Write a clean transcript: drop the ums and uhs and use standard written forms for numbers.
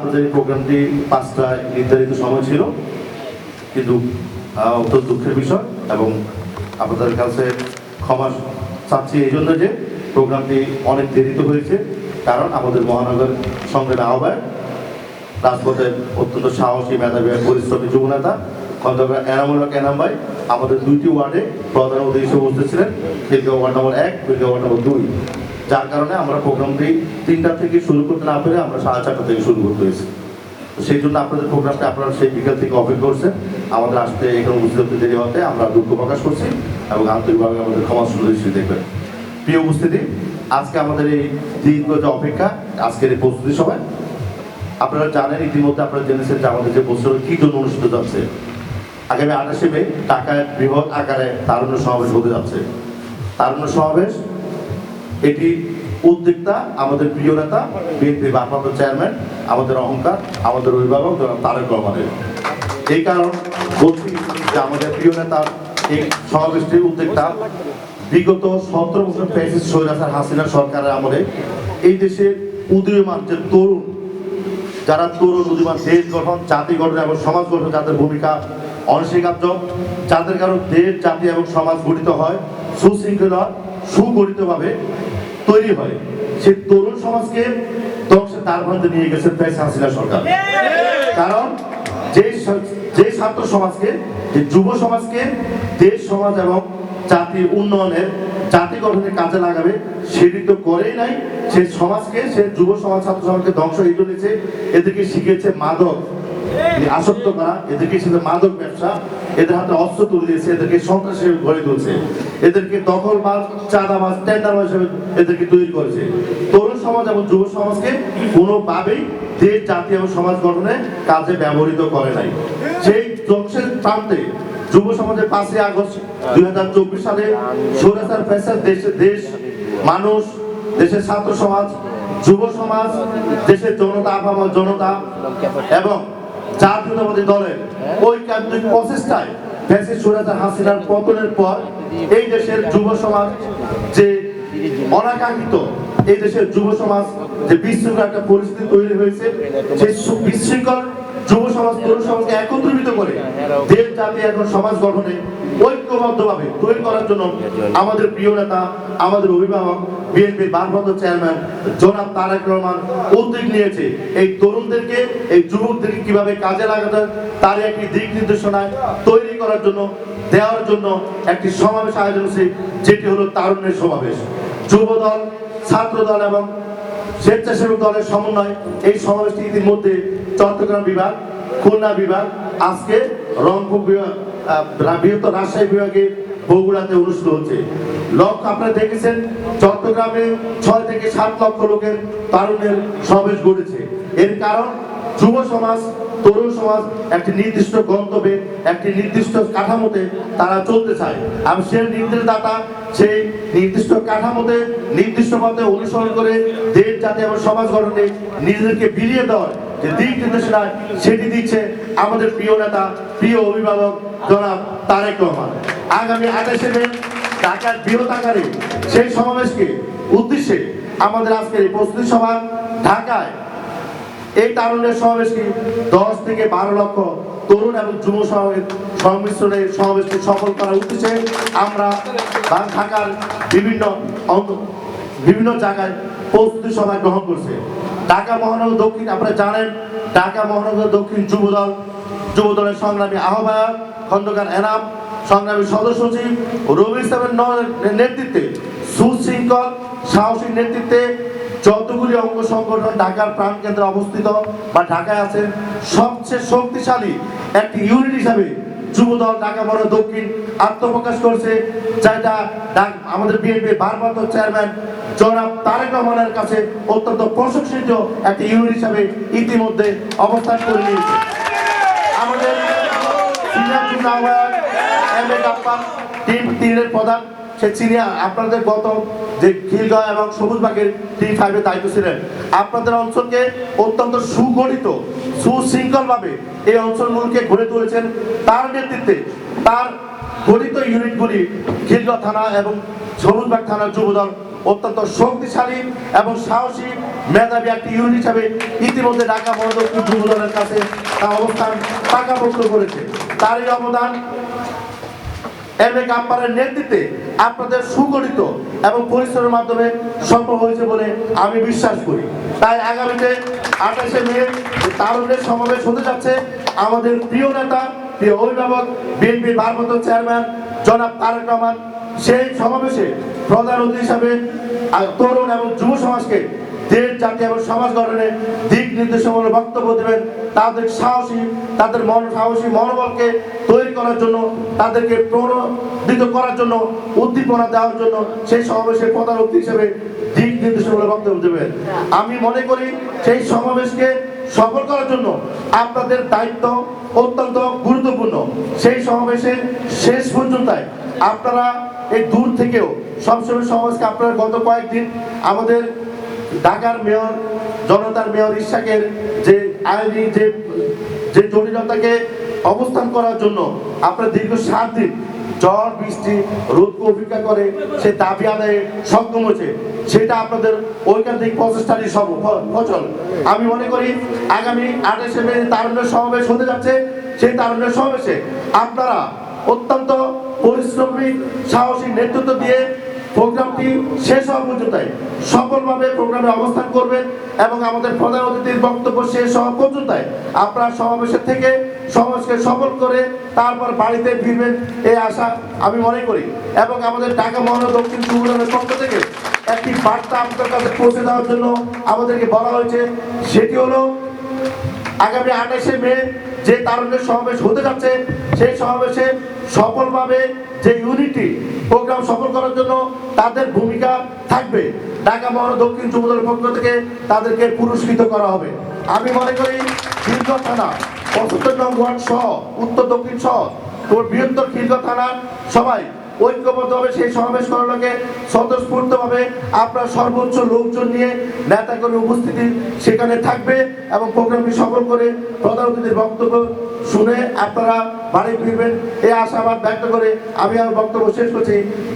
আমাদের প্রোগ্রামটি 5টায় নির্ধারিত সময় ছিল, কিন্তু অত্যন্ত দুঃখের বিষয় এবং আপনাদের কাছে ক্ষমা চাচ্ছি এই জন্য যে প্রোগ্রামটি অনেক দেরিতে হয়েছে। কারণ আমাদের মহানগর সংগ্রামী আহ্বায়ক, রাজপথের অত্যন্ত সাহসী, মেধাবী, পরিশ্রমী যুবনেতা খন্দকার এনামুল হক এনাম ভাই আমাদের 2টি ওয়ার্ডে প্রধান অতিথি হিসেবে উপস্থিত ছিলেন, Khilgaon ward number 1, Khilgaon ward number 2। যার কারণে আমরা প্রোগ্রামটি 3টা থেকে শুরু করতে না পেরে আমরা 4:30 থেকে শুরু করতে হয়েছে। সেই জন্য আপনাদের প্রোগ্রামটা আপনারা সেই বিকাল থেকে অপেক্ষা করছেন। আমাদের আসতে এখানে উপস্থিত হতে দেরি হতে আমরা দুঃখ প্রকাশ করছি এবং আন্তরিকভাবে আমাদের ক্ষমা সুদৃষ্টি দেখবেন। প্রিয় উপস্থিতি, আজকে আমাদের এই দীর্ঘ যে অপেক্ষা, আজকের এই প্রস্তুতি সভায় আপনারা জানেন, ইতিমধ্যে আপনারা জেনেছেন যে আমাদের যে বছর কি জন্য অনুষ্ঠিত যাচ্ছে। আগামী 28শে মে ঢাকায় বৃহৎ আকারে তারুণ্য সমাবেশ হতে যাচ্ছে। তারুণ্য সমাবেশ এটি উদ্যোক্তা আমাদের প্রিয় নেতা, বিএনপির ভারপ্রাপ্ত চেয়ারম্যান, আমাদের অহংকার, আমাদের অভিভাবক জনাব তারেক রহমানের। এই কারণ বলছি যে আমাদের প্রিয় নেতার এই সমাবেশটির উদ্যোক্তা বিগত 17 বছর ফ্যাসিস্ট স্বৈরাচার হাসিনা সরকারের আমলে এই দেশের উদীয়মান যে তরুণ, যারা তরুণ উদীয়মান দেশ গঠন, জাতি গঠন এবং সমাজ গঠন, যাদের ভূমিকা অনস্বীকার্য, যাদের কারণে দেশ, জাতি এবং সমাজ গঠিত হয়, সুশৃঙ্খলা সুগঠিতভাবে তৈরি হয়, সেই তরুণ সমাজকে ধ্বংসের দ্বারপ্রান্তে নিয়ে গেছে ফ্যাসিস্ট হাসিনা সরকার। কারণ যে ছাত্র সমাজকে, যে যুব সমাজকে দেশ, সমাজ এবং জাতির উন্নয়নের, জাতি গঠনের কাজে লাগাবে সেটি তো করেই নাই। সে সমাজকে, সে যুব সমাজ, ছাত্র সমাজকে ধ্বংস এই জন্যছে, এদেরকে শিখিয়েছে মাদক আসক্ত করা, এদেরকে শিখে মাদক ব্যবসা, এদের হাতে অস্ত্র তুলে দিয়েছে, এদেরকে সন্ত্রাসী গড়ে তুলছে, এদেরকে দখলবাজ, চাঁদাবাজ, টেন্ডারবাজ হিসেবে এদেরকে তৈরি করেছে। তরুণ সমাজ এবং যুব সমাজকে কোনোভাবেই দেশ, জাতি এবং সমাজ গঠনে কাজে ব্যবহৃত করে নাই। সেই ধ্বংসের প্রান্তে যুব সমাজের 5ই আগস্ট 2024 সালে স্বৈরাচার ফ্যাসিস্ট দেশ, মানুষ, দেশের ছাত্র সমাজ, যুব সমাজ, দেশের জনতা, আপামর জনতা এবং জাতীয়তাবাদী দলের ঐকান্তিক প্রচেষ্টায় ফ্যাসিস্ট স্বৈরাচার হাসিনার পতনের পর এই দেশের যুব সমাজ যে অনাকাঙ্ক্ষিত, এই দেশের যুব সমাজ যে বিশৃঙ্খল একটা পরিস্থিতি তৈরি হয়েছে, সেই বিশৃঙ্খল যুব সমাজ, তরুণ সমাজকে একত্রিত করে দেশ, জাতি এবং সমাজ গঠনে ঐক্যবদ্ধভাবে তৈরি করার জন্য আমাদের প্রিয় নেতা, আমাদের অভিভাবক, বিএনপির ভারপ্রাপ্ত চেয়ারম্যান জনাব তারেক রহমান উদ্যোগ নিয়েছে এই তরুণদেরকে, এই যুবকদেরকে কিভাবে কাজে লাগাতে হয় তার একটি দিক নির্দেশনা তৈরি করার জন্য, দেওয়ার জন্য একটি সমাবেশ আয়োজন হয়েছে, যেটি হলো তারুণ্যের সমাবেশ। যুবদল, ছাত্রদল এবং স্বেচ্ছাসেবক দলের সমন্বয় এই সমাবেশটি ইতিমধ্যে চট্টগ্রাম বিভাগ, খুলনা বিভাগ, আজকে রংপুর বিভাগ, বৃহত্তর রাজশাহী বিভাগে বগুড়াতে অনুষ্ঠিত হচ্ছে। লক্ষ্য আপনারা দেখেছেন, চট্টগ্রামে 6 থেকে 7 লক্ষ লোকের তারুণ্যের সমাবেশ ঘটেছে। এর কারণ যুব সমাজ, তরুণ সমাজ একটি নির্দিষ্ট গন্তব্যে, একটি নির্দিষ্ট কাঠামোতে তারা চলতে চায়। আর সেই নির্দেশদাতা সেই নির্দিষ্ট কাঠামোতে, নির্দিষ্ট পথে অনুসরণ করে দেশ, জাতি এবং সমাজ গঠনে নিজেদেরকে বিলিয়ে দেওয়ার যে দিক নির্দেশনা, সেটি দিচ্ছে আমাদের প্রিয় নেতা, প্রিয় অভিভাবক জনাব তারেক রহমান। আগামী 28শে মে ঢাকার বৃহৎ আকারে সেই সমাবেশকে উদ্দেশ্যে আমাদের আজকের এই প্রস্তুতি সভা ঢাকায় এই তারুণ্যের সমাবেশকে 10 থেকে 12 লক্ষ তরুণ এবং যুব সংমিশ্রণে সমাবেশকে সফল করার উদ্দেশ্যে আমরা ঢাকার বিভিন্ন জায়গায় প্রস্তুতি সভা গ্রহণ করছে। ঢাকা মহানগর দক্ষিণ, আপনারা জানেন, ঢাকা মহানগর দক্ষিণ যুবদলের সংগ্রামী আহ্বায়ক খন্দকার এনাম, সংগ্রামী সদস্য সচিব রবি ইসলামের নেতৃত্বে, সুশৃঙ্খল সাহসী নেতৃত্বে যতগুলি অঙ্গ সংগঠন ঢাকার প্রাণকেন্দ্রে অবস্থিত বা ঢাকায় আছে, সবচেয়ে শক্তিশালী একটি ইউনিট হিসাবে যুবদল ঢাকা মহানগর দক্ষিণ আত্মপ্রকাশ করছে, যেটা আমাদের বিএনপির ভারপ্রাপ্ত চেয়ারম্যান জনাব তারেক রহমানের কাছে অত্যন্ত প্রশংসিত একটি ইউনিট হিসাবে ইতিমধ্যে অবস্থান করে নিয়েছে। আমাদের সিনিয়র যুগ্ম আহ্বায়ক এম এ গাপ্পার টিম 3-এর প্রধান, সে সিনিয়র আপনাদের গত যে খিলগাঁও এবং সবুজবাগের টিম 5-এর দায়িত্ব ছিলেন। আপনাদের অঞ্চলকে অত্যন্ত সুগঠিত, সুশৃঙ্খলভাবে এই অঞ্চলগুলোকে গড়ে তুলেছেন তার নেতৃত্বে। তার গঠিত ইউনিটগুলি খিলগাঁও থানা এবং সবুজবাগ থানার যুবদল অত্যন্ত শক্তিশালী এবং সাহসী মেধাবী একটি ইউনিট হিসাবে ইতিমধ্যে ঢাকা মহানগর যুব দলের কাছে তার অবস্থান পাকাপোক্ত করেছে। তারই অবদান এম.এ. গাপ্পারের নেতৃত্বে আপনাদের সুগঠিত এবং পরিশ্রমের মাধ্যমে সম্ভব হয়েছে বলে আমি বিশ্বাস করি। তাই আগামীতে 28শে মে তারুণ্যের সমাবেশ হতে যাচ্ছে। আমাদের প্রিয় নেতা, প্রিয় অভিভাবক, বিএনপির ভারপ্রাপ্ত চেয়ারম্যান জনাব তারেক রহমান সেই সমাবেশে প্রধান অতিথি হিসাবে তরুণ এবং যুব সমাজকে দেশ, জাতি এবং সমাজ গঠনে দিক নির্দেশনামূলক বক্তব্য দেবেন। তাদের সাহসী মনোবলকে তৈরি করার জন্য, তাদেরকে প্রণোদিত করার জন্য, উদ্দীপনা দেওয়ার জন্য সেই সমাবেশের প্রধান অতিথি হিসেবে দিক নির্দেশনামূলক বক্তব্য দেবেন। আমি মনে করি সেই সমাবেশকে সফল করার জন্য আপনাদের দায়িত্ব অত্যন্ত গুরুত্বপূর্ণ। সেই সমাবেশের শেষ পর্যন্ত আপনারা এই দূর থেকেও সবসময় সমাজকে আপনারা গত কয়েকদিন আমাদের ঢাকার মেয়র, জনতার মেয়র ইশাকের যে আইনি যে জটিলতাকে অবস্থান করার জন্য আপনারা দীর্ঘ 7 দিন ঝড় বৃষ্টি রোদকে উপেক্ষা করে সে দাবি আদায়ে সক্ষম হয়েছে, সেটা আপনাদের ঐকান্তিক প্রচেষ্টারই ফসল। আমি মনে করি আগামী 28শে মে তারুণ্যের সমাবেশ হতে যাচ্ছে। সেই তারুণ্যের সমাবেশে আপনারা অত্যন্ত পরিশ্রমী সাহসী নেতৃত্ব দিয়ে প্রোগ্রামটি শেষ হওয়া পর্যন্ত সফলভাবে প্রোগ্রামে অবস্থান করবেন এবং আমাদের প্রধান অতিথির বক্তব্য শেষ হওয়া পর্যন্ত আপনারা সমাবেশের থেকে সমাজকে সফল করে তারপর বাড়িতে ফিরবেন এই আশা আমি মনে করি। এবং আমাদের ঢাকা মহানগর দক্ষিণ যুব দলের পক্ষ থেকে একটি বার্তা আপনাদের কাছে পৌঁছে দেওয়ার জন্য আমাদেরকে বলা হয়েছে। সেটি হলো আগামী 28শে মে যে তারুণ্যের সমাবেশ হতে যাচ্ছে, সেই সমাবেশে সফলভাবে যে ইউনিটি প্রোগ্রাম সফল করার জন্য তাদের ভূমিকা থাকবে। ঢাকা মহানগর দক্ষিণ যুব দলের পক্ষ থেকে তাদেরকে পুরস্কৃত করা হবে। আমি মনে করি খিলগাঁও থানা 75 নং ওয়ার্ড সহ উত্তর দক্ষিণ সহ বৃহত্তর খিলগাঁও থানা সবাই ঐক্যবদ্ধভাবে সেই সমাবেশ করানোকে স্বতঃস্ফূর্তভাবে আপনার সর্বোচ্চ লোকজন নিয়ে নেতাকর্মী উপস্থিতি সেখানে থাকবে এবং প্রোগ্রামটি সফল করে প্রধান অতিথির বক্তব্য শুনে আপনারা বাড়ি ফিরবেন এই আশাবাদ ব্যক্ত করে আমি আমার বক্তব্য শেষ করছি।